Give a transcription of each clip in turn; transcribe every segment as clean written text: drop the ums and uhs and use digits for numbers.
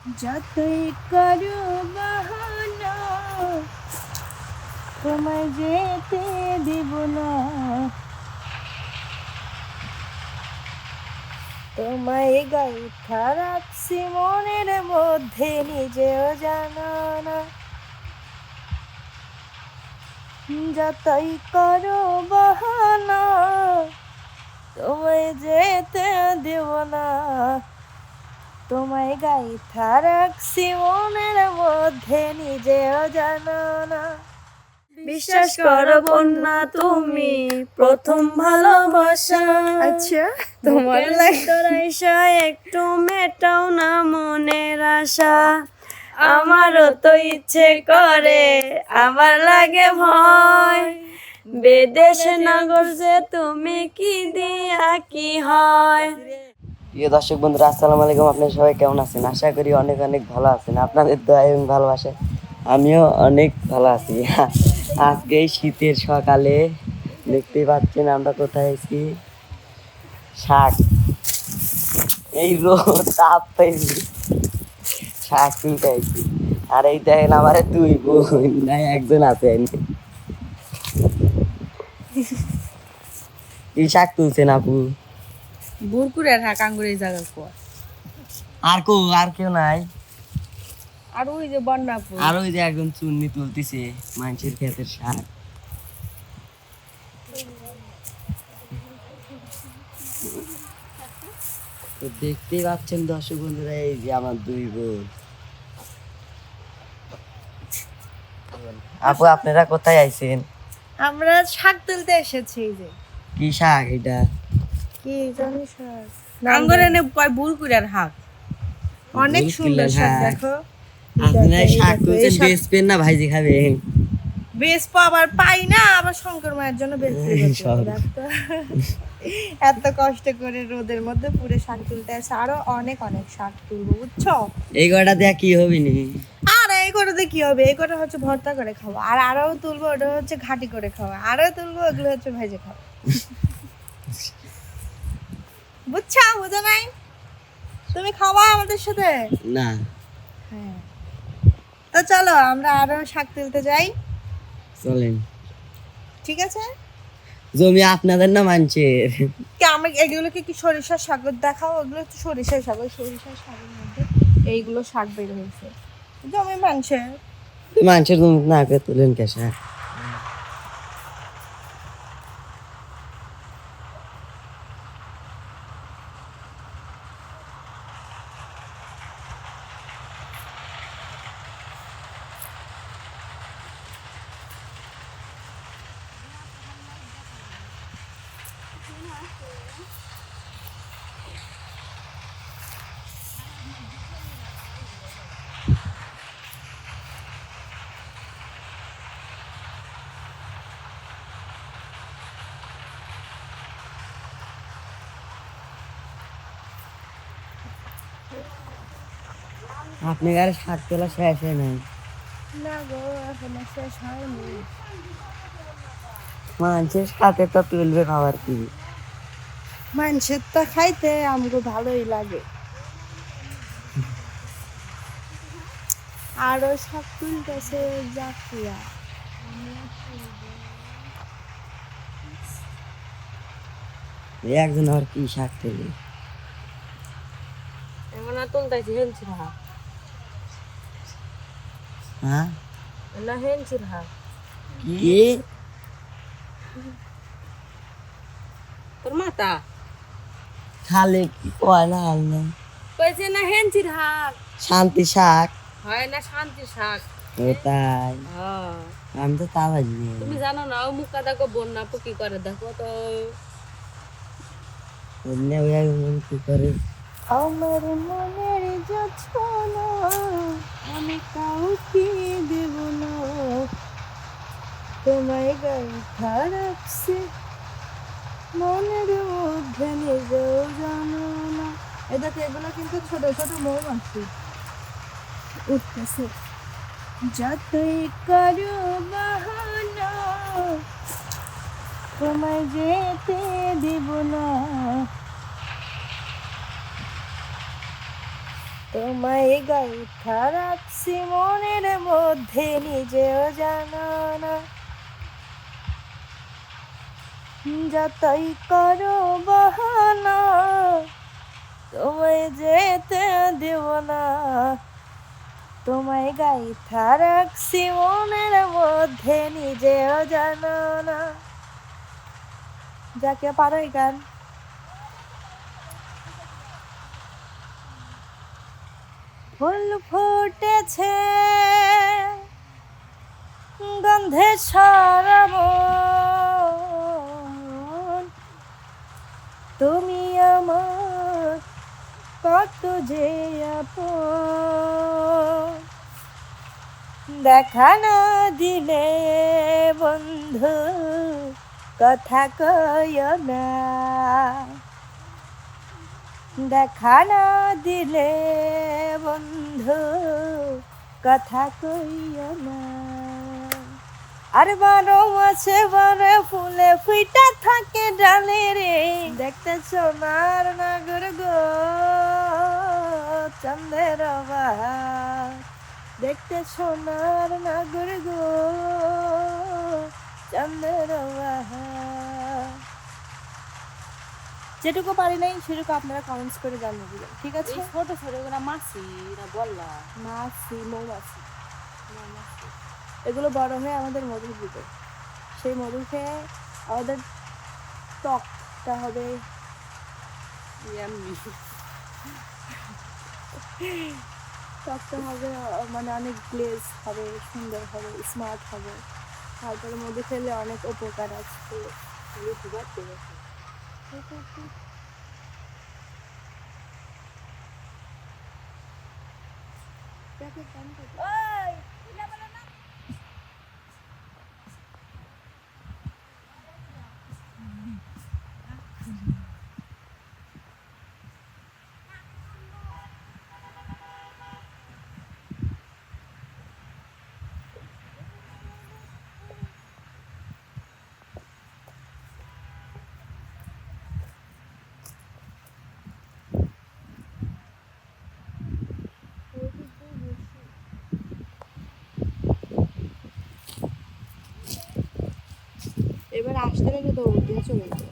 যতই করো বাহানা তোমায় যেতে দিব না, তোমায় গাইথা রাখছি মনের মধ্যে নিজেও জানো না। যতই করো বাহানা তোমায় যেতে দেব না, তোমায় গাইথা রাখছি মনের মধ্যে নিজেও জানো না। বিশ্বাস করো বন্যা তুমি প্রথম ভালোবাসা, আচ্ছা তোমার লাইসা একটু মেটাও না মনের আশা। আমারও তো ইচ্ছে করে আমার লাগে ভয়, বেদেশে নাগর যে তুমি কি দিয়া কি হয়। প্রিয় দর্শক বন্ধুরা, আসসালামু আলাইকুম। আপনারা সবাই কেমন আছেন? আশা করি অনেক অনেক ভালো আছেন। আপনাদের দোয়া এবং ভালোবাসে আমিও অনেক ভালো আছি। আজকে এই শীতের সকালে দেখতেই পাচ্ছেন আমরা কোথায় আছি, শাক এই রোদ তাপ পেয়েছি, শাক তুলতে আইছি। আর এই দেখেন আমার দুই বোন, নাই একজন আছে। এই শাক তুলছেন আপু? বুরকুরের হাক আঙ্গুরের জায়গা কো আর কেউ নাই? আর ওই যে বন্যাপুর, আর ওই যে একজন চুন্নি তুলতেছে মানুষের ক্ষেতের শাক। তো দেখতেই পাচ্ছেন দর্শক বন্ধুরা, এই যে আমার দুই বোন। আপু আপনারা কোথায় আইছেন? আমরা শাক তুলতে এসেছি। এই যে কি শাক এটা? কি জানি শাক, আঙ্গুরে নে কয় বুরকুরের হাক, অনেক সুন্দর শাক। দেখো আপনারা শাক তুলছেন, বেচবেন না ভাইজি খাবেন? বেচবো, আবার পাই না, আবার শঙ্কর মায়ের জন্য বেচতে এত কষ্ট করে রোদের মধ্যে পুরো শাক তুলতে আসে। আরো অনেক অনেক শাক তুলবো, বুঝছো? এই কটা দেয়া কি হবে নি? আর এই কটাতে কি হবে? এই কটা হচ্ছে ভর্তা করে খাবো, আর আরো তুলবো, ওটা হচ্ছে ঘাটি করে খাওয়া, আরো তুলবো, ওগুলো হচ্ছে ভেজে খাওয়া। বুঝছো? বুঝো নাই? তুমি খাওয়া আমাদের সাথে? না। হ্যাঁ, তো চলো আমরা আরো শাক তুলতে যাই। চলেন। ঠিক আছে। জমি আপনাদের না মানুষের? কি আমরা এগুলোকে কি সরিষার শাক দেখাও? ওগুলো হচ্ছে সরিষার শাক, ওই সরিষার শাকের মধ্যে এইগুলো শাক বের হয়েছে। জমি মানুষের। মানুষের জমি না করে তুলেন কে শাক? আপনি গাড়ি শাক তোলা শেষ হয় নাই? না গো, এখন শেষ হয়নি। মানুষের সাথে তো তুলবে খাবার কি? মানুষের তো খাইতে আমাকে ভালোই লাগে। আরো শাক তুলতেছে জাকিয়া। একজন আর কি শাক তুলে? এমন তুলতেছি হেনছি ভাগ হ্যাঁ, না, হেনছি ভাগ কি তোর মাতা খালে কি কয় না? হাল না কইছে না হেনছি ভাগ শান্তি শাক হয় না, শান্তি শাক। ও তাই? হ্যাঁ, আমি তো তা বাজি। তুমি জানো না, ও মুখা দেখো বন্যা কি করে, দেখো তো। কি করে? আমার মনের যন্ত্রণা আমি কাউকে দেব না, তোমায় গাইথা রাখছি মনের মধ্যে নিজেও জানো না। এই দেখো, এগুলো কিন্তু ছোট ছোট মৌমাছি উঠতেছে। যতই করো বাহানা তোমায় যেতে দিব না, তোমায় গাইথা রাখছি মনের মধ্যে নিজেও জানো না, যতই করো বাহানা তোমায় যেতে দেব না। তোমায় গাইথা রাখছি মনের মধ্যে নিজেও জানো না। যাকে পারো এই গান। ফুল ফুটেছে গন্ধে সারা মন, তুমি আমার কত যে আপন। দেখা না দিলে বন্ধু কথা কইও না, দেখা না দিলে বন্ধু কথা কইও না। আর 12 মাসে 12 ফুলে ফুইটা থাকে ডালে রে, দেখতে সোনার নাগর গো চন্দ্রের বাহার, দেখতে সোনার নাগর গো চন্দ্রের বাহার। যেটুকু পারি নাই সেটুকু আপনারা কমেন্টস করে জানিয়ে দিবেন, ঠিক আছে? ছোট ছোট করে মাছি না বললা মাছি, মৌমাছি, এগুলো বড় হয়ে আমাদের মধু দিবে। সেই মধু খেয়ে আমাদের ত্বকটা হবে এমনি ত্বকটা হবে মানে অনেক গ্লেজ হবে, সুন্দর হবে, স্মার্ট হবে। তারপরে মধু খেলে অনেক উপকার আছে। এবার আসতে গেলে দৌড় দিয়ে চলে যাবে।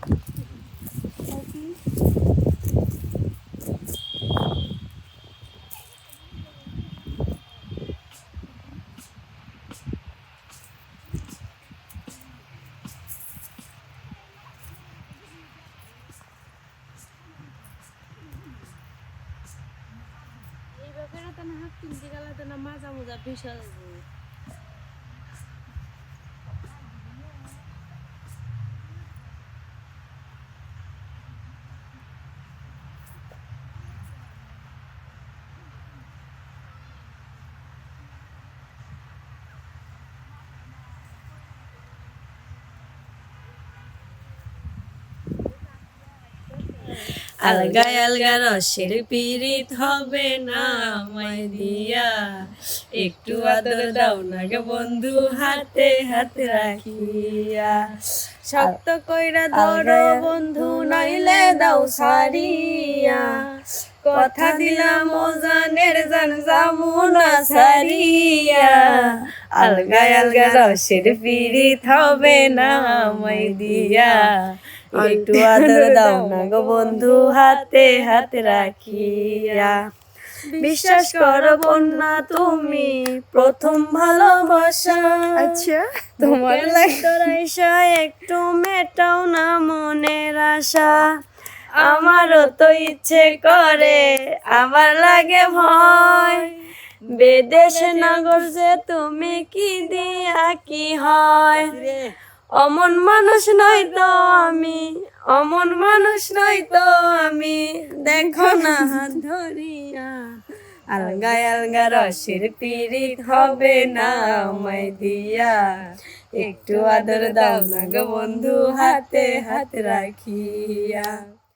এই ব্যাপারে তো না হাত কিনতে গেলে তো না মাজা মোজা বিশাল আলগা আলগা রসের পীড়িত হবে না আমায় দিয়া, একটু আদর দাও না গে বন্ধু হাতে হাতে রাখিয়া, শক্ত কইরা ধরো বন্ধু নইলে দাও সারিয়া, কথা দিলাম ও জানের জান যামু না সারিয়া, আলগা আলগা রসের পীড়িত হবে না আমায় দিয়া, একটু আদর দাও না গো বন্ধু হাতে হাতে রাখিয়া। বিশ্বাস করো বন্যা তুমি প্রথম ভালোবাসা, আচ্ছা তোমার লাগতরাইসা একটু মেটাও না মনের আশা, আমারও তো ইচ্ছে করে আমার লাগে ভয়, বেদেশ নাগর যে তুমি কি দিয়া কি হয়, অমন মানুষ নয় তো আমি, অমন মানুষ নয় তো আমি, দেখো না হাত ধরিয়া, আলগা আলগা রসের পীড়িত হবে না আমায় দিয়া, একটু আদর দাও না গো বন্ধু হাতে হাত রাখিয়া।